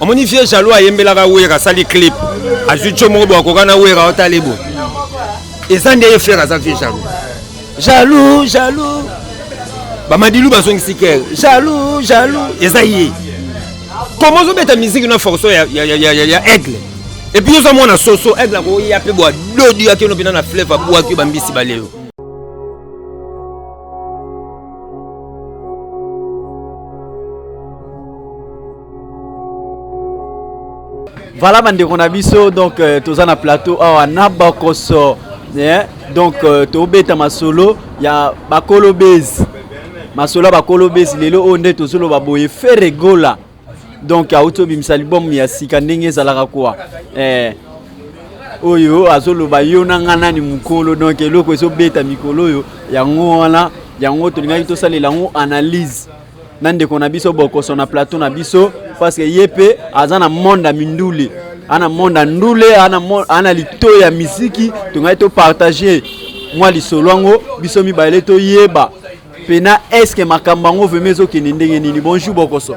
Omoni fie jaloux ayembela ka wera sali clip. Azucho moko akokana wera otalebo. Et ça ndeye frère à sa fie jaloux. Jaloux. Bamadilu bazongi siker. Jaloux. Et ça y est. Comment vous mettez la musique dans force ya aigle. Et puis nous avons un soso aigle ko ya pe boa dodi ya keno na fleuve boa ki bambisi baleo. Voilà, on a biso donc tous en plateau à Nabakoso, donc tobeta masolo ya bakolo base, masolo bakolo base lelo onde to solo baboye feregola, donc a auto bimsalibom ya sikandenge zalaka kwa oyo azolo bayo nangana ni mukolo donc eloko eso beta mikolo yo yango wana yango to linga to salela ngo analyse nande kona biso bokoso na plateau na biso parce que yepe azana monde mindule ana monde ndule ana lito ya misiki tungai to partager moi lisolwango biso mi baile to yeba pena est-ce que makambango vemezo ke ndenge nini. Bonjour bokoso.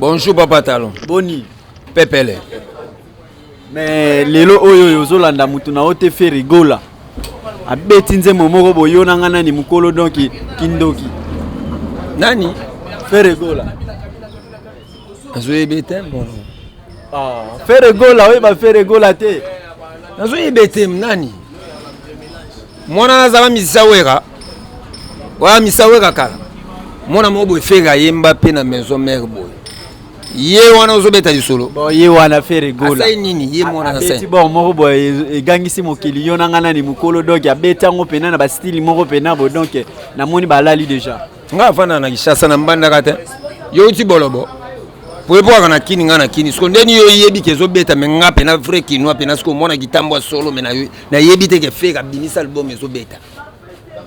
Bonjour papa Talon. Boni pepele. Mais lelo oyo yozolanda mutu na ote fe rigola abeti nze momoko boyona ngana ni mukolo donc kindoki nani feregola azoyebete bon feregola oui ba feregola te azoyebete nani mwana azala misawera wa misawera kala mwana mobo fera yemba pe na maison mère boy ye wana ozobeta lisolo bon ye wana feregola asai nini ye mwana na sai bon moko boy egangisi mokili yona ngana ni mukolo donc abeta ngo pena na ba style moko pena bo donc na moni balali déjà nga fana na kishasa na mbanda kate yo ti bolobo po kana kini ngana kini sko ndeni yo yebi kezo beta menga pena vrai kinwa pena sko mona gitambo solo mena yo na yebi te ke fera bimisa album ezo beta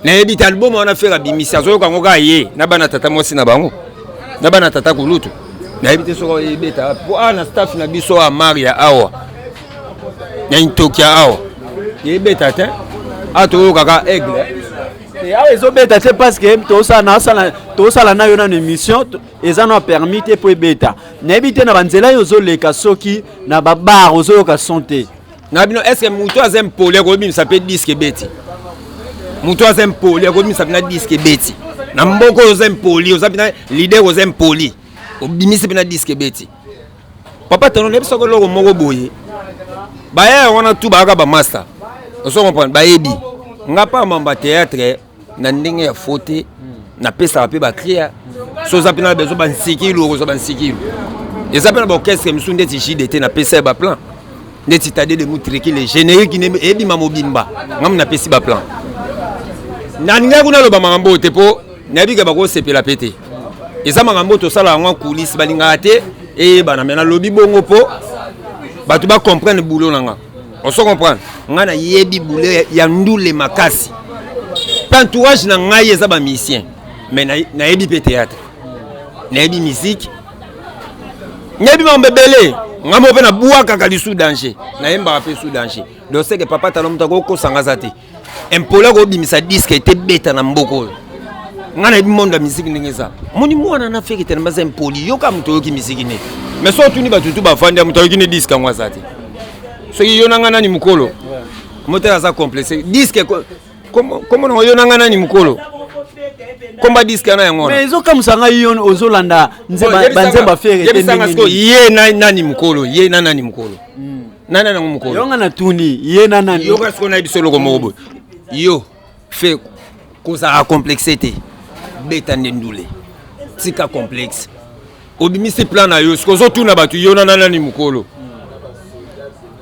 na yebi te album wana fera bimisa zo kango ka ye na bana tata mosi na bango na bana tata kulutu na yebi te soko yebeta po ana staff na biso a Maria awa na intokia awa yebeta te ato kaka aigle et ah ils ont bêta c'est parce que tout ça na yo na émission ils en ont permis te pour bêta na ebité na banzela yo zo le kasoki na babar ozo ka santé na bino est-ce que muto azem pole ko bim ça peut disque beti muto azem pole ko bim ça na disque beti na mboko ozem poli ozabina leader ozem poli obimisi bina disque beti papa tono ne biso ko logo moko boye ba ya wana tu ba ka ba master oso comprendre ba yebi ngapa mamba théâtre na ndenge ya faute na pesa pe ba cria so zapina bezo ba nsikilo ko so ba nsikilo ezapena ba orchestre msunde ti JDT na pesa ba plan ndeti tade de mutriki le générique ne ebi mamobimba ngam na pesi ba plan na ninga kuna lo ba mangambo te po na biga ba ko sepela pété eza mangambo to sala ngwa coulisse balinga te e bana mena lobi bongo po ba tu ba comprendre boulot nanga on se comprend ngana yebi boulot ya ndule makasi entourage na ngai eza ba musicien mais na yebi pe théâtre na yebi musique nyebi mambebele ngamo pe na bua kaka li sous danger na yemba pe sous danger donc c'est que papa talom ta ko sanga te impola ko bimisa disque était beta na mboko ngana yebi monde musique ndenge ça moni mwana na feki tellement c'est impoli yo kam to ki musique ne mais so tuni ba tutu ba fanda muto ki ne disque ngwa ça te so yo na ngana ni mukolo motela za complexe disque comment on yo nangana ni mukolo komba disque na yango mais zo comme ça ngai yon ozolanda nzemba fere te nini ye nani mukolo ye nani mukolo nana na mukolo yo ngana tuni ye nana yo ka siko na biso loko mobo yo fait koza a complexité beta ndule tika complexe obimisi plan na yo siko zo tuna batu yo nana ni mukolo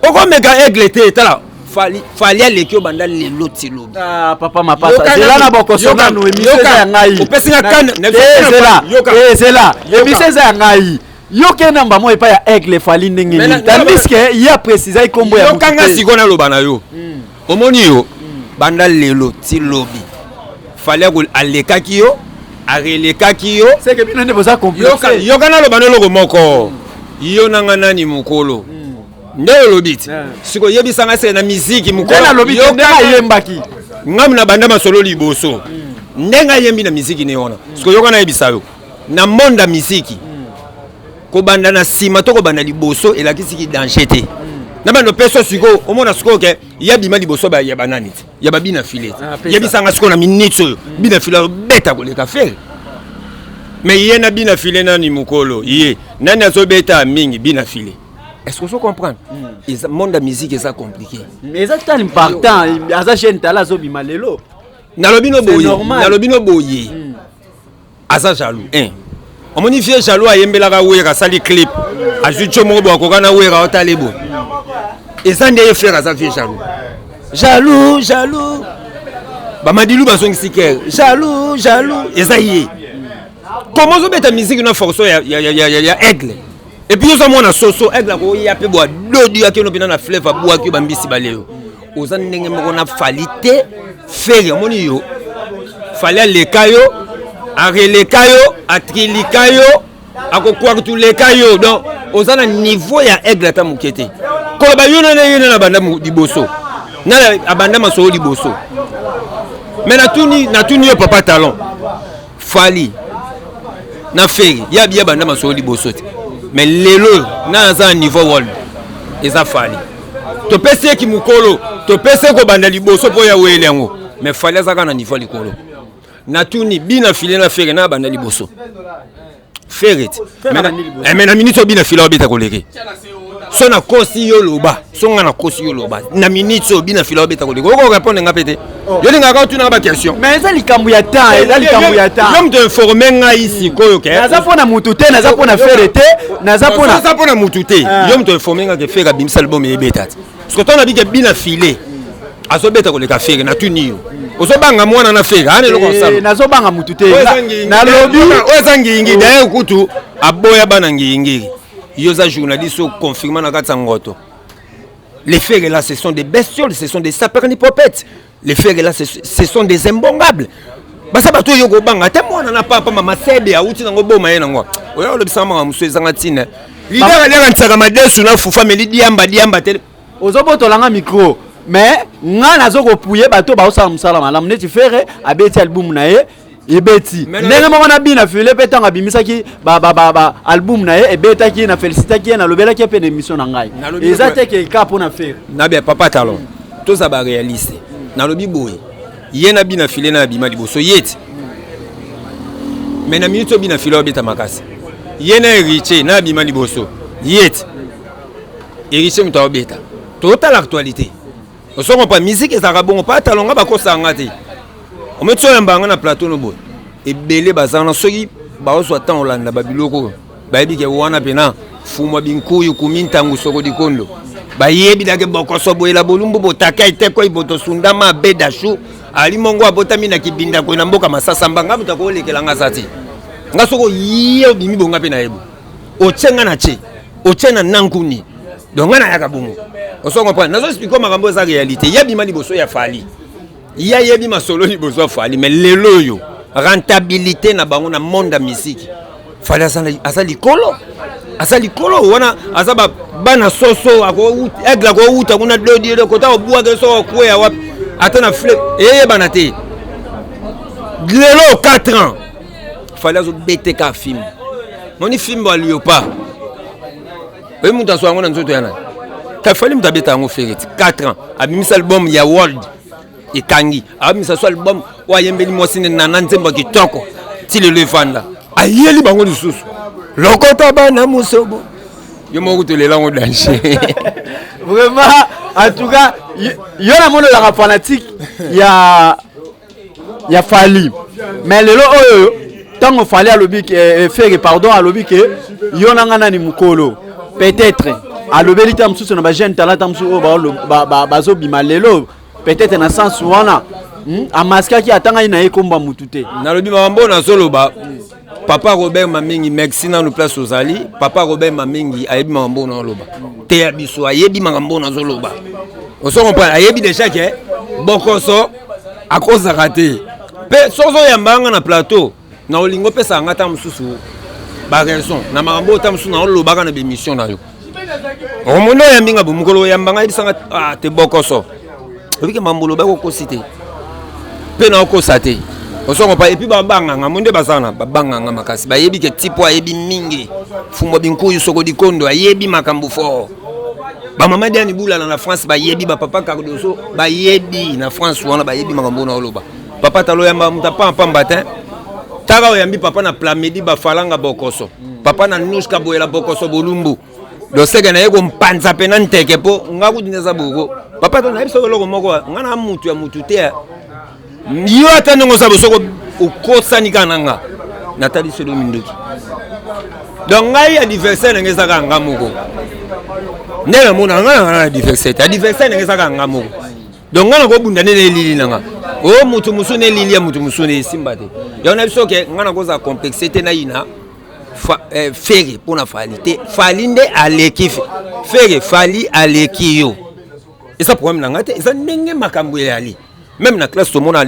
oko mega aigle te tala fali aleki banda lelo tilobi papa mapasa zela na bokoso na no emission ya ngai opesinga kan zela emission ya ngai yoke namba mo epa ya aigle fali ndenge ni tandis que ya préciser ikombo ya yokanga sikona loba na yo omoni yo banda lelo tilobi fali alekaki yo arelekaki yo c'est que bino ndebo za complexe yokana loba no logo moko yo nanga nani mukolo ndelo lobiti siko yebisanga se na musique mukolo na lobiti ndenga yembaki ngam na banda masolo liboso ndenga yembi na musique ne ona siko yokana yebisa yo na monde musique ko banda na sima to ko banda liboso et la kisi ki danger te na bando peso siko au moins siko ke ya bima liboso ba ya banani ya ba bina filet ya bisanga siko na minute oyo bina filet beta ko le ka faire mais yena bina filet na ni mukolo yé nani azobeta mingi bina filet. Est-ce que vous comprenez? Le monde de la musique est compliqué. Mais c'est important. Asa chaîne tala zo bimalelo. Nalobino boye. Nalobino boye. Asa jaloux. On m'a fait jaloux à yembela ka wera sali clip. Ajucho mo bo ko kana wera otalebo. Et ça ndeye faire asa fait jaloux. Jaloux. Ba madilu ba songi siker. Jaloux. Et ça y est. Comment zo beta musique na force ya aigle. Et puis nous avons un soso avec la roue, il y a peu bois l'eau du qui nous na fleuve à bois qui bambisi baleo. Aux années on a falité faire mon yo. Fallait les caillots, arrêter les caillots, attirer les caillots, à quoi tous les caillots. Donc aux années niveau il y a aigle à tamukete. Quand ba yo na banda di bosso. Na abanda maso di bosso. Mais na tuni yo papa talon. Fali. Na faire, ya bien banda maso di bosso. Mais lelo na za niveau world eza fali to pese ki mukolo to pese ko banda liboso po ya wele yango mais fali za kana niveau likolo na tuni bina file na fere na banda liboso fere mais na minute bina file obita koleke so na kosi yo loba so ngana kosi yo loba na minute bina file obita koleke ko répondre nga pété yo linga ka tuna ba question mais eza likambu ya temps yo me informer nga ici koyo ke naza pona mutu te naza pona fere te naza pona mutu te yo me informer nga ke fere bimsa album e betati parce que tona bi ke bina file azo beta koleka fere na tuni yo ozo banga mwana na fere ane loko sala nazo banga mutu te na lobi ozangi ngi d'ailleurs kutu aboya bana ngi yo za journaliste confirmant na katsa ngoto. Les fers là ce sont des bestioles, ce sont des sapernipopètes. Les fers là ce sont des imbongables. Basa bato yo go banga te mwana na papa mama sebe ya uti ngo boma yena ngo. Oyo lo bisama nga musweza ngatina. Lidera lera ntsaka madesu na fufa meli diamba te. Ozoboto langa micro. Mais nga nazo ko puye bato ba osala musala malamu neti fere abeti album na ye. Ebeti ndenge moko na bina file pe tanga bimisaki ba album na ye ebetaki na félicitaki na lobelaki pe na émission na ngai eza te ke ka pona faire na be papa talon to za ba réaliste na lobi boy ye na bina file na bima liboso yeti mais na minute bina file obeta makasi ye na héritier na bima liboso yeti héritier mta obeta total actualité on se comprend musique ezaka bongo pa talonga ba kosanga te. On met sur un banc na plateau no boy et belé bazana soki ba oso atan olanda babiloko ba yebi ke wana pena fuma binkuyu kumintangu soko di kondo ba yebi dake bokoso boyela bolumbu botaka ite ko iboto sundama bedashu ali mongo abotami na kibinda ko na mboka masasa mbanga mutako olekelanga sati nga soko yiye bimi bonga pena yebo ochenga na che ochena nankuni donc na yaka bongo oso comprendre nazo expliquer makambo za réalité yebi mali boso ya fali. Il y a yebi masolo ni bozo fali mais lelo yo rentabilité na bango na monde de musique fali asali kolo wana azaba bana soso ako egla ko uta kuna dodi le kota obua ke so ko ya wapi atana flip bana te lelo 4 ans fali azo BTK film moni film ba liopa e muta so ngona nzoto yana ka fali mutabeta ngo fereti 4 ans abimisa album ya world et kangi abimisa so album wa yembeli mosine na nzemba kitoko ti le levanda ayeli bango lisusu lokota bana musobo yo moko te lelango danger vraiment en tout cas yo na mono la fanatique ya fali mais lelo oyo tango fali alobi ke faire pardon alobi ke yo na ngana ni mukolo peut-être alobeli tam susu na ba jeune talent tam susu ba bazo bima lelo peut-être na sens wana amaska ki atanga ina ekomba mutute na lobi mambo na soloba papa Robert Mamengi merci na no place ozali papa Robert Mamengi ayebi mambo na loba te ya biso ayebi mambo na soloba oso comprendre ayebi déjà que bokoso akoza raté pe sozo yambanga na plateau na olingo pesa ngata mususu ba raison na mambo tamsu na loba kana be mission na yo omono yambinga bumukolo yambanga ibisanga te bokoso. Parce que Mambolo ba ko cité pe na ko saté osongo pa et puis babanganga monde basana babanganga makasi bayebi ke tipo ayebi mingi fumbo binkuyu soko dikondo ayebi makambu fort ba mama diani bula na France bayebi ba papa Cardoso bayebi na France wana bayebi makambu na oloba papa talo yamba mutapa pamba te taga oyambi papa na plamedi ba falanga bokoso papa na nuska boyela bokoso bolumbu do sega na yego mpanza pena nteke po ngaku dineza boko papa to na biso loko moko ngana mutu ya mutu te yo atano ngosabo soko ukosani kananga natali selo minduki donc ngai adversaire ngeza kanga moko ndela mona ngana adversaire ngeza kanga moko donc ngana ko bunda ne lili nanga o mutu musune lili ya mutu musune simba te ya na biso ke ngana ko za complexité na ina Fere pour la falité falinde aleki Fere fali aleki yo et ça problème nangate ça ndenge makambo yali même na classe tout le monde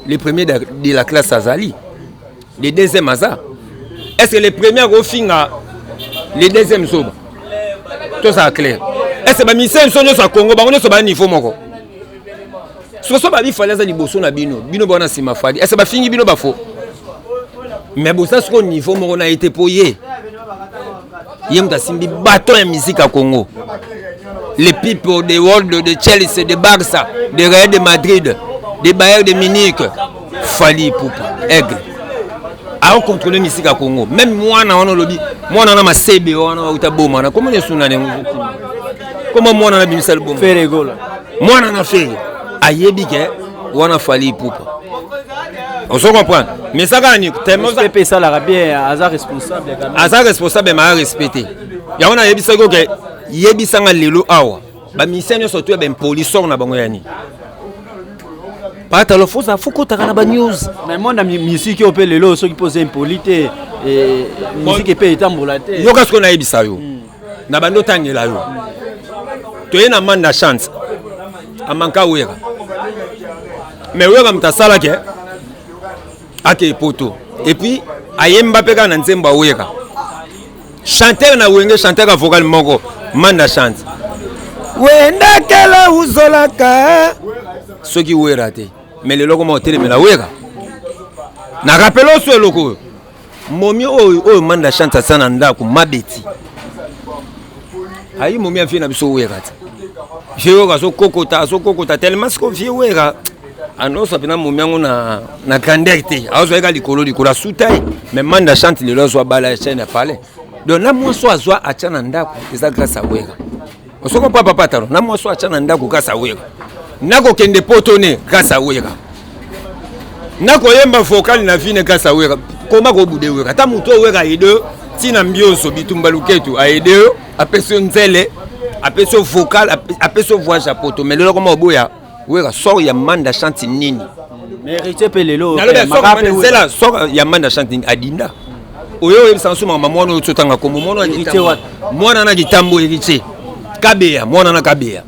les premiers de la classe azali les deuxièmes aza est-ce que les premiers au finga les deuxièmes soba tout ça clair est-ce que ba mission sonyo sa Congo ba on so ba niveau moko so ba bi fala za liboso na bino bona sima fali est-ce que ba fingi bino ba fo mais bon ça ce qu'on niveau on a été poyé yem ta simbi bateau en musique à Congo les people de World de Chelsea de Barça de Real de Madrid de Bayern de Munich Fali Poupa aigle a contrôler musique à Congo même moi na on lobby moi na ma CB on a uta bomana comment les suna comment moi na bimsel bom Fere gola moi na Fere ayebi ke wana Fali Poupa. On se comprend. Mais ça gagne. Pepe ça la bien Azar responsable quand même. Azar responsable mais respecté. Ya on a yebi sako ke yebi sanga lelo awa. Ba mission surtout ben police na bango yani. Pas ta lo fosa fuko takana ba news. Mais moi na musique au lelo ceux qui pose impolité et musique pe etambola te. Yo kasko na yebi sa yo. Na bando tangela yo. To yena manda chance. Amanka wera. Mais wera mtasala ke ake poto et puis ayemba peka na nzemba weka chanteur na wenge chanteur vocal moko manda chante wenda kala uzolaka soki wera te mais le loko mo tele mela weka na rappelo so loko momi o manda chante sana ndako mabeti ayi momi afina biso weka te jero so kokota tellement ce qu'on vie weka ano sapina momiango na grandeur te azo eka likolo la soutai mais manda chante le lozo bala chaîne parler donc na moi so azwa achana ndako eza grâce à weka osoko papa taro na moi so achana ndako grâce à weka nako kende potone grâce à weka nako yemba vocal na vine grâce à weka koma ko bude weka ta muto weka ide tina mbioso bitumba luketu aide apeso nzele apeso vocal apeso voix à poto mais le comment boya wera sort ya manda chante nini mais héritier pelelo c'est là sort ya manda chante adinda oyo yebisa nsuma mama mwana ototanga komo mwana héritier wat mwana na gitambo héritier kabeya mwana na kabeya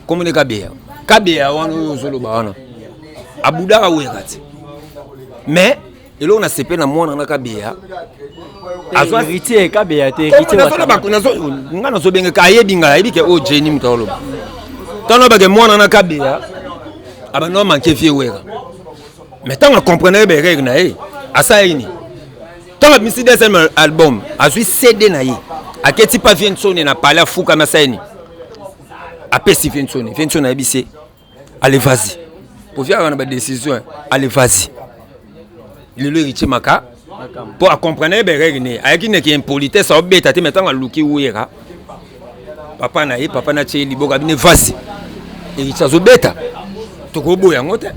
komone kabeya wana oyo zoloba wana abudaka wekati mais elo na sepe na mwana na kabeya azwa héritier kabeya te héritier wat ngana zo benga kayebinga ayebike o jeni mutalo tano ba ke mwana na kabeya abano manke fie wera mais tant on comprenait les règles na e asa ini tant misi deuxième album azui CD na ye aketi pa vient sonner na parler fuka na saini apesi vient sonner na bise allez vas-y pour faire une décision allez vas-y le héritier maka pour comprendre les règles ne ayaki ne ki impolitesse obeta te mettant à luki wera papa na che liboka bine vas-y héritier zobeta tokobo yango te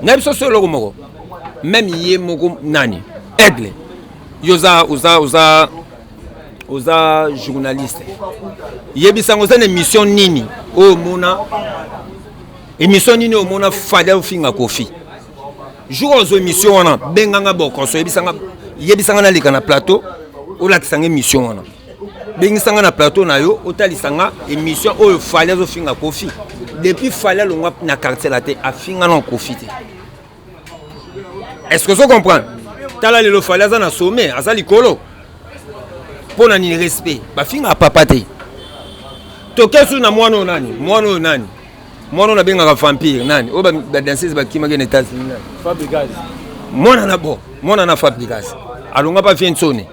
na biso solo moko même yé moko nani aigle yoza oza journaliste yebisa ngo sana émission nini o mona émission nini o mona fada finga kofi jour ozo émission wana benganga bokoso yebisanga na lika na plateau o la kisanga émission wana bengisanga na plateau na yo otalisanga émission o fada zo finga kofi depuis fallait le na quartier la tête a finga non profiter est-ce que vous comprenez tala le fallait ça na sommet à ça likolo pour na ni respect ba finga papa te to kesu na mwana nani mwana na benga ka vampire nani o ba danseuse ba kima ke na États-Unis mwana na bon mwana na fabrication alonga pa fiensone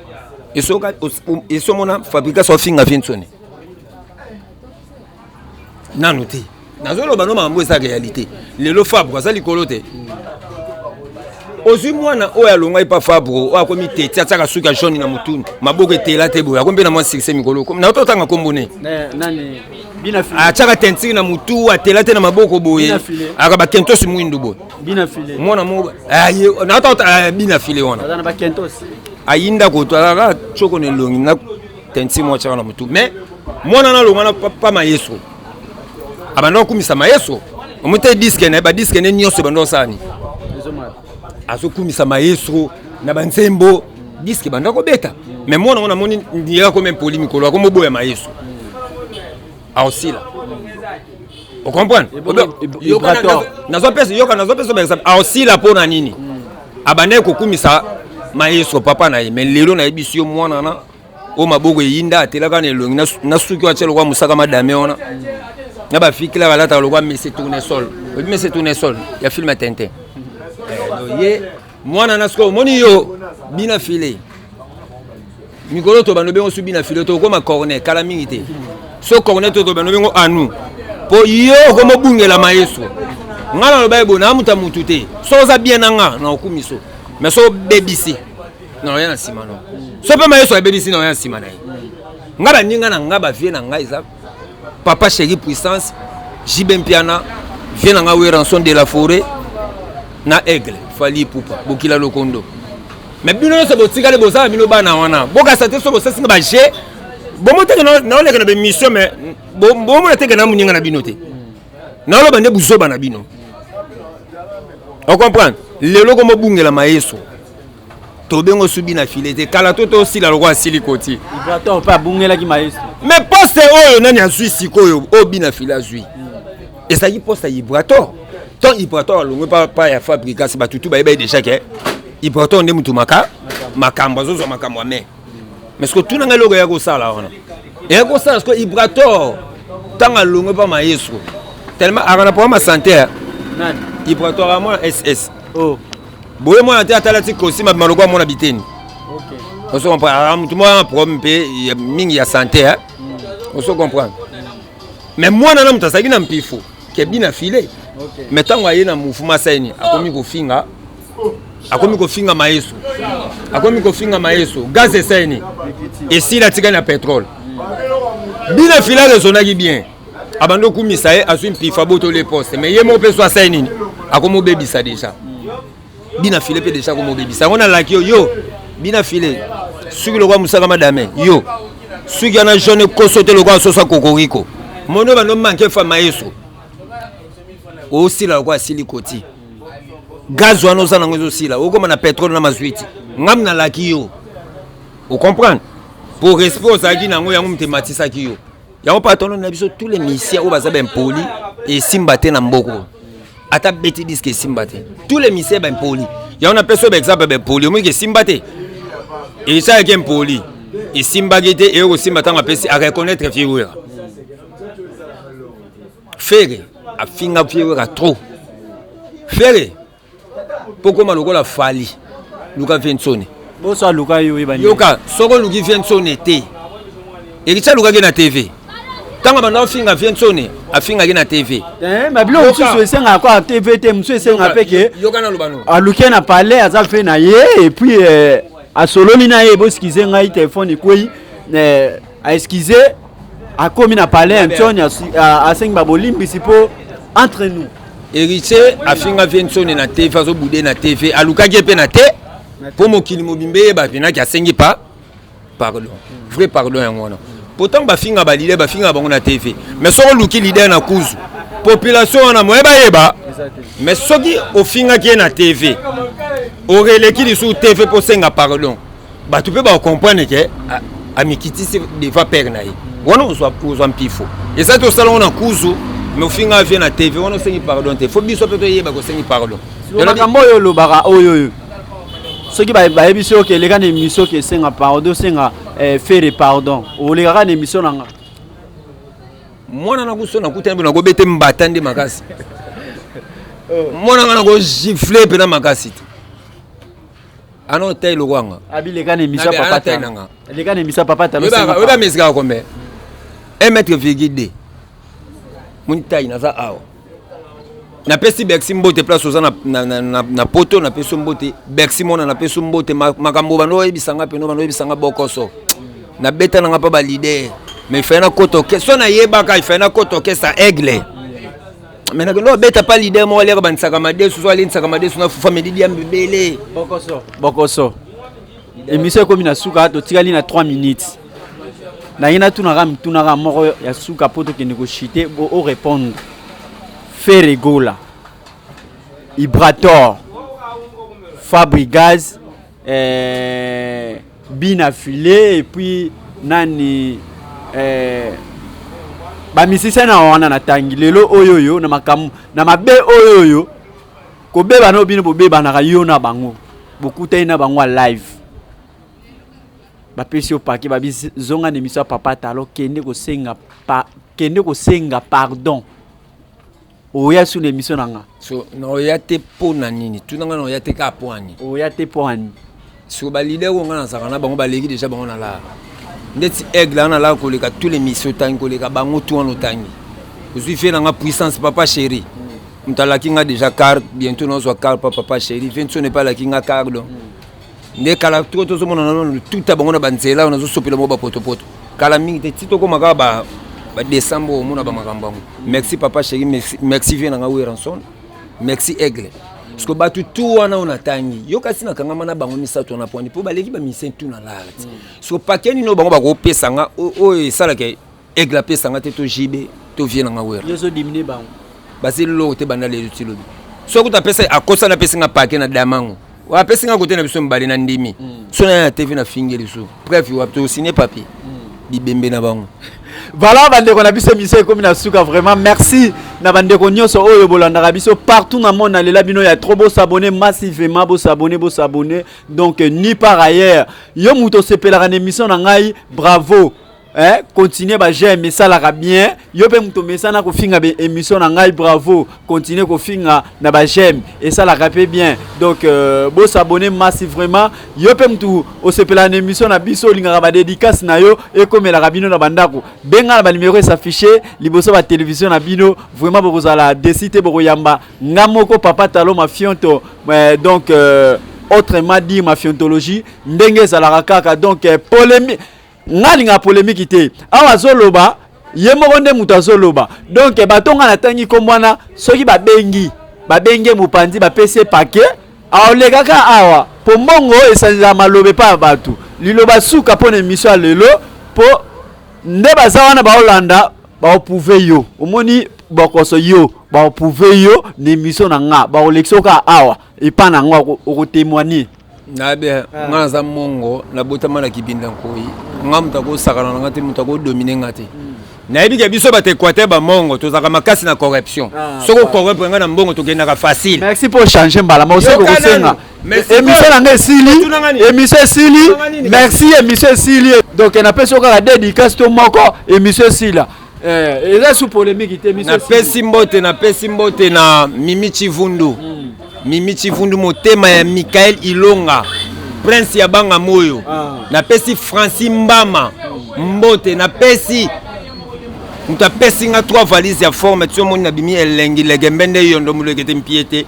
eso mona fabrication finga fiensone nanu te nazoloba no mambo esa réalité lelo fabro ça likolo te ozwi mwana oyo alonga pa fabro oyo akomi teti atiaka suki ya jaune na mutuni maboko etela te boye akombe na mwa succès mikolo na ototanga kombone nani bina file atiaka tentire na mutu atela te na maboko boye aka bakentosi mwindu boye bina file mwana mo na otota bina file wana na bakentosi ayinda koto alaka choko ne longi na tentire mo atiaka na mutu mais mwana na longa na pa mayeso abanda kumisa mayeso omote diske na ba diske ne nyonso bando sani azokumisa maestro na banzembo diske banda ko beta mais mwana ngona moni ndira ko même poli mikolo ako moboya maestro aosila o comprendre nazo pesa par exemple aosila pona nini abanda ko kumisa maestro papa na ye mais lelo na ebisio mwana na o maboko yinda atelaka ne longi na suki wa tshelo kwa musaka madame ona na ba fikila balata lokwa Messi Tournesol Messi Tournesol ya film à Tintin ye mwana na sko moni yo bina file mikolo to bano bengo su bina file to ko ma cornet kala mingi te so cornet to bano bengo anu po yo ko mo bungela maeso ngala lo bayebo na muta mutu te so za bien nga na okumiso mais so bebisi na yana simano so pe maeso ya bebisi na yana simana ngaba ninga na ngaba vie na ngai za papa chéri puissance Jibem Piana vient na nga rançon de la forêt na aigle fali pupa bokila lokondo mais bino so botika le boza bino bana wana boka sate so bosa singa ba je bomo te na ole kana be mission mais bomo na te kana muninga na bino te na lo bande buzo bana bino on comprend le loko mo bungela maeso to bengo subi na filete kala to aussi la roi silikoti ibrato pa bungela ki maeso mais poste oyo nani azui sikoyo obina fila azui et ça y poste ibrato tant ibrato longo pa ya fabrication batutu ba déjà que ibrato nde mutu makamba zozo makamba mais ce que tout na ngalo ya ko sala wana et ko sala parce que ibrato tanga longo pa maestro tellement arana pour ma santé nani ibrato à moi SS oh boye moi na tata ti kosi ma maloko mo na biteni OK on se comprend tout moi problème pe mingi ya santé hein on se comprend mais moi na mutu asaki na mpifo ke bina file OK mais tango aye na mouvement saini akomi ko finga maeso gaz saini et si la tika na pétrole bina file le zonaki bien abando kumisa e asu mpifa boto le poste mais ye mo peso saini akomo bebisa déjà bina file pe déjà komo bebisa on a la yo bina file suki lokwa musaka madame yo suki ana jeune kosote lokwa sosa kokoriko mono bando manke fa maeso aussi la lokwa silikoti gaz wana oza nango ezosila okoma na pétrole na mazwiti ngam na laki yo o comprendre pour respect ozalaki nango yango mutematisaki yo yango patono na biso tous les misiens oyo baza bempoli esimba te na mboko ata beti diske esimba te tous les misiens bempoli yango na peso baexemple bempoli omoki esimba te esalaki empoli esimbaki te eyokosimba ntango apesi areconnaître fiwera fere afinga fiwera trop fere pokoma lokola fali luka viensone boso luka yo ebani yoka soko luki viensone te ericha luka ke na TV tanga banda finga viensone afinga ke na TV mais bilo mususu esenga kwa TV te mususu esenga peke yoka na lubano aluke na palais aza fe na ye et puis a soloni na ye boskize ngai téléphone kwei a excuser a komi na palais Antonio a sengi babolimbisi po entre nous héritier afinga viensone na TV azo boudé na TV aluka ke pe na te pour mokili mobimbe ba pina ki asengi pa pardon vrai pardon yango wana pourtant ba finga ba leader ba finga bango na TV mais soko luki leader na kuzu population wana moyeba yeba mais soki ofinga ki na TV oreleki li sur TV pour senga pardon ba tu peux ba comprendre que amikiti c'est devant père na ye wana uzwa mpifo et ça to salon na kuzu mais ofinga vient na TV wana sengi pardon te faut biso peut yeba ko sengi pardon makambo yo lobaka oyo soki bayebi so ke leka na émission ke senga pardon senga faire pardon oleka na émission nanga mwana na kusona kutana na ko bete mbata ndi makasi mwana na ko gifler pe na makasi ano taille le wanga abi les gars émission papa tanga les gars émission papa tanga oui ba mesika combien 1,2 m mon taille na za awa na pesi Bercy mbote place oza na poto na pesi mbote Bercy mona na pesi mbote makambo bano ebisanga peno bano ebisanga bokoso na beta na pa ba leader mais fait na kotoke so na yebaka il fait na kotoke sa aigle mais na no beta pas leader mo leka bansaka madesu so ali nsaka madesu na fufa medidi ya mbele bokoso émission comme na suka to tikali na 3 minutes na yina tunaka moko ya suka poto ke négocier au répondre Ferregola, Ibrator, Fabrigaz, Binafilé et puis Nani Bamisisa na wana na tangi lelo oyoyo na makamu na mabe oyoyo ko beba no bino bo beba na yo na bango bokuta ina bango live ba pesi opaki ba bizonga ne misa papa talo kende ko senga pardon. Oya sur l'émission nanga. So no ya te pona nini. Tu nanga no ya te ka poani. Oya te poani. So ba leader ngo na sakana bango ba legi déjà bango na la. Ndeti aigle na la ko leka tous les missions tangi ko leka bango tout en tangi. Je suis fait nanga puissance papa chéri. Mtala kinga déjà car bientôt no so car papa chéri. Vinto n'est pas la kinga car donc. Ne kala tout to mona na tout ta bango na banzela na zo sopela mo ba poto. Kala mingi te tito ko makaba ba décembre au mona ba makambango. Merci papa chéri, merci viens nga ranson. Merci aigle. Parce que ba tout wana on atangi. Yo kasi na kanga mana bango misato na poni po ba leki ba misen tout na la. So pakeni no bango ba ko pesa nga o sala ke aigle pesa nga te to jibe to viens nga wera. Yo so diminuer bango. Ba se lo te banda le utilo. So ko ta pesa akosa na pesa nga pake na damango. Wa pesa nga côté na biso mbali na ndimi. So na TV na fingeli so. Bref, wa to signer papier. Bibembe na bango. Voilà, bande qu'on a biso mission comme na suka vraiment merci na bande ko nyoso oyo bolanda biso partout dans le monde na lela bino ya trop beau s'abonner massivement beau s'abonner donc ni par ailleurs yo muto sepela na émission na ngai bravo. Continuez ba j'aime ça la bien yo pe muto mesana ko finga be émission na ngai bravo continuez ko finga na ba j'aime et ça la rapé bien donc beau s'abonner massivement yo pe muto o sepela na émission na biso linga ba dédicace na yo et comme la rabino na bandako benga ba numéro s'afficher liboso ba télévision na bino vraiment boko zala décider boko yamba ngamoko papa talo ma fionto donc autrement dit ma fiontologie ndenge zala kaka donc polémique ngalinga polémique té awa zoloba yemoko nde muto azoloba donc batonga na tangi kombwana soki babengi mupandi bapese paquet aolekaka awa po mbongo esanza malobe pa batu liloba suka pona émission lelo po nde baza wana baolanda baopouve yo omoni bokoso yo baopouve yo na émission na nga baoleksoka awa epa na nga okotémoigner nabe ngana za mongo na botama na kibinda nkoi ngamuta ko sakana ngati muta ko dominer ngati na yebi ke biso ba te kwate ba mongo tozaka makasi na corruption soko corruption ngana mbongo to genda ka facile. Merci pour changer mbala mo soko ko senga émission na ngesili émission sili merci émission sili donc na peso ka dédicace to moko émission sila eza sous polémique émission sili na pesi mbote na Mimi Chivundu Mimi Chivundu motema ya Michael Ilonga Prince ya banga moyo na pesi Francis Mbama mbote na pesi muta pesi nga 3 valises ya forme tu moni na bimi elengi legembende yondo mulekete mpiete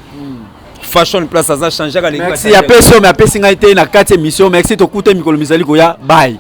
fashion place aza changer ka merci ya peso mais apesi nga ite na 4 émission merci to kuta mikolo mizali ko ya bye.